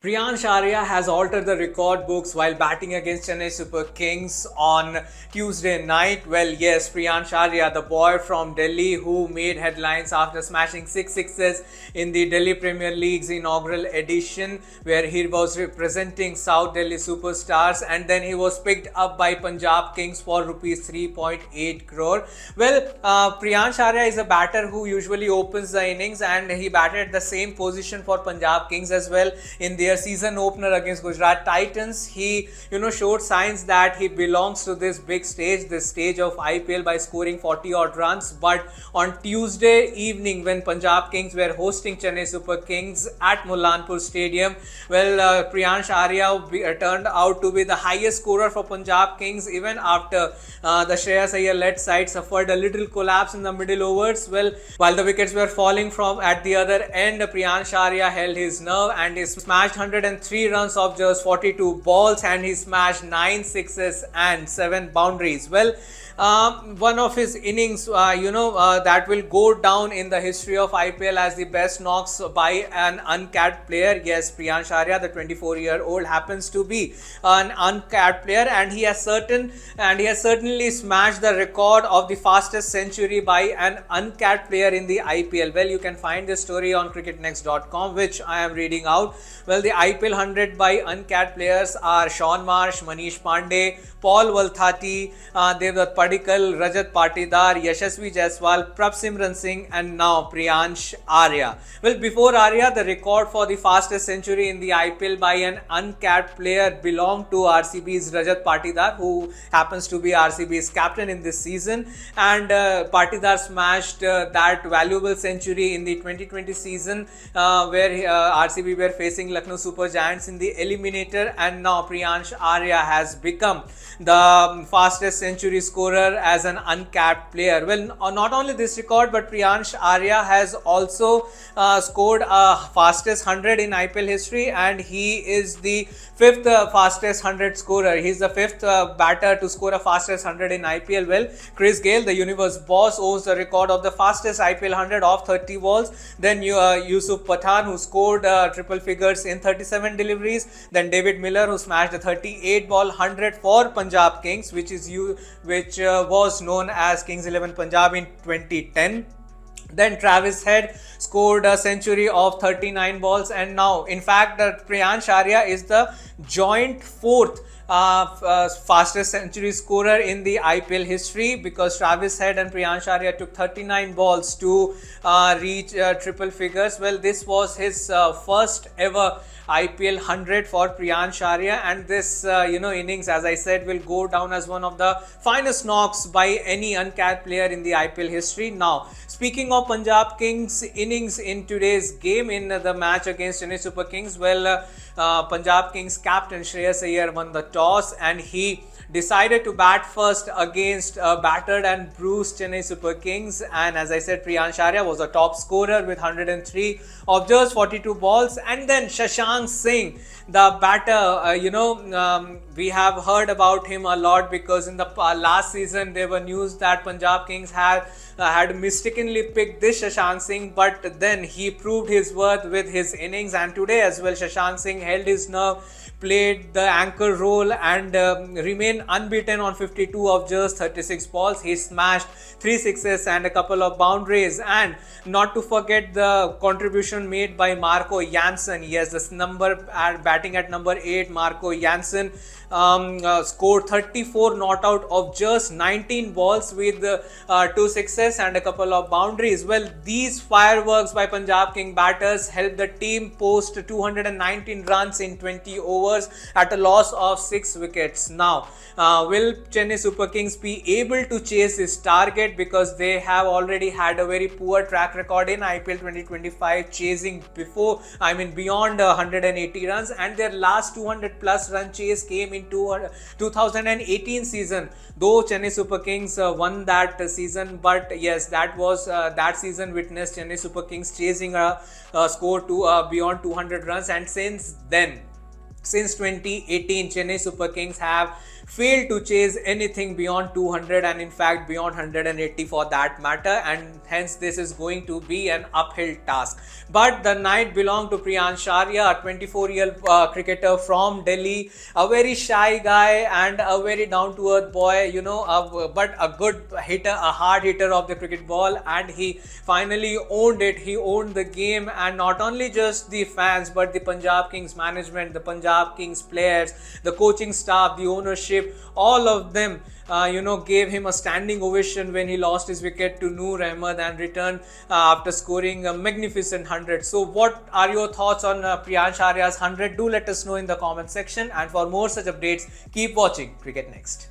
Priyansh Arya has altered the record books while batting against Chennai Super Kings on Tuesday night. Well, yes, Priyansh Arya, the boy from Delhi who made headlines after smashing six sixes in the Delhi Premier League's inaugural edition, where he was representing South Delhi Superstars, and then he was picked up by Punjab Kings for rupees 3.8 crore. Well, Priyansh Arya is a batter who usually opens the innings, and he batted at the same position for Punjab Kings as well in their season opener against Gujarat Titans. He, showed signs that he belongs to this big stage, this stage of IPL, by scoring 40 odd runs. But on Tuesday evening, when Punjab Kings were hosting Chennai Super Kings at Mullanpur Stadium, well, Priyansh Arya turned out to be the highest scorer for Punjab Kings, even after the Shreyas Iyer led side suffered a little collapse in the middle overs. Well, while the wickets were falling from at the other end, Priyansh Arya held his nerve and he smashed 103 runs of just 42 balls, and he smashed 9 sixes and 7 boundaries. Well, one of his innings, that will go down in the history of IPL as the best knocks by an uncapped player. Yes, Priyansh Arya, the 24-year-old, happens to be an uncapped player, and he has certainly smashed the record of the fastest century by an uncapped player in the IPL. Well, you can find this story on cricketnext.com, which I am reading out. Well, the IPL 100 by uncapped players are Shaun Marsh, Manish Pandey, Paul Valthati, Devdutt Padikkal, Rajat Patidar, Yashasvi Jaiswal, Prabhsimran Singh, and now Priyansh Arya. Well, before Arya, the record for the fastest century in the IPL by an uncapped player belonged to RCB's Rajat Patidar, who happens to be RCB's captain in this season. And Patidar smashed that valuable century in the 2020 season, where RCB were facing Lucknow Super Giants in the eliminator, and now Priyansh Arya has become the fastest century scorer as an uncapped player. Well, not only this record, but Priyansh Arya has also scored a fastest 100 in IPL history, and he is the fifth fastest 100 scorer. He's the fifth batter to score a fastest 100 in IPL. Well, Chris Gayle, the universe boss, owns the record of the fastest IPL 100 of 30 balls. Then Yusuf Pathan, who scored triple figures in 37 deliveries. Then David Miller, who smashed a 38 ball 100 for Punjab Kings, which was known as Kings 11 Punjab in 2010. Then Travis Head scored a century of 39 balls, and now, in fact, Priyansh Arya is the joint fourth fastest century scorer in the IPL history, because Travis Head and Priyansh Arya took 39 balls to reach triple figures. Well, this was his first ever IPL 100 for Priyansh Arya, and this innings, as I said, will go down as one of the finest knocks by any uncapped player in the IPL history. Now, speaking of Punjab Kings innings in today's game, in the match against Chennai Super Kings, well, Punjab Kings captain Shreyas Iyer won the toss, and he decided to bat first against battered and bruised Chennai Super Kings. And as I said, Priyansh Arya was the top scorer with 103 of just 42 balls. And then Shashank Singh, the batter, we have heard about him a lot, because in the last season there were news that Punjab Kings had mistakenly picked this Shashank Singh, but then he proved his worth with his innings. And today as well, Shashank Singh held his nerve, played the anchor role, and remained unbeaten on 52 of just 36 balls. He smashed 3 sixes and a couple of boundaries. And not to forget the contribution made by Marco Jansen. Yes, this batting at number 8, Marco Jansen scored 34 not out of just 19 balls with 2 sixes and a couple of boundaries. Well, these fireworks by Punjab King batters helped the team post 219 runs in 20 overs at a loss of 6 wickets. Now, will Chennai Super Kings be able to chase this target, because they have already had a very poor track record in IPL 2025, chasing beyond 180 runs, and their last 200 plus run chase came in 2018 season, though Chennai Super Kings won that season. But yes, that season witnessed Chennai Super Kings chasing a score to beyond 200 runs, and since 2018, Chennai Super Kings have failed to chase anything beyond 200 and in fact beyond 180 for that matter, and hence this is going to be an uphill task. But the night belonged to Priyansh Arya, a 24-year-old cricketer from Delhi, a very shy guy and a very down-to-earth boy, but a good hitter, a hard hitter of the cricket ball, and he finally owned it. He owned the game, and not only just the fans, but the Punjab Kings management, the Punjab Kings players, the coaching staff, the ownership, all of them gave him a standing ovation when he lost his wicket to Noor Ahmed and returned after scoring a magnificent 100. So what are your thoughts on Priyansh Arya's 100? Do let us know in the comment section, and for more such updates, keep watching Cricket Next.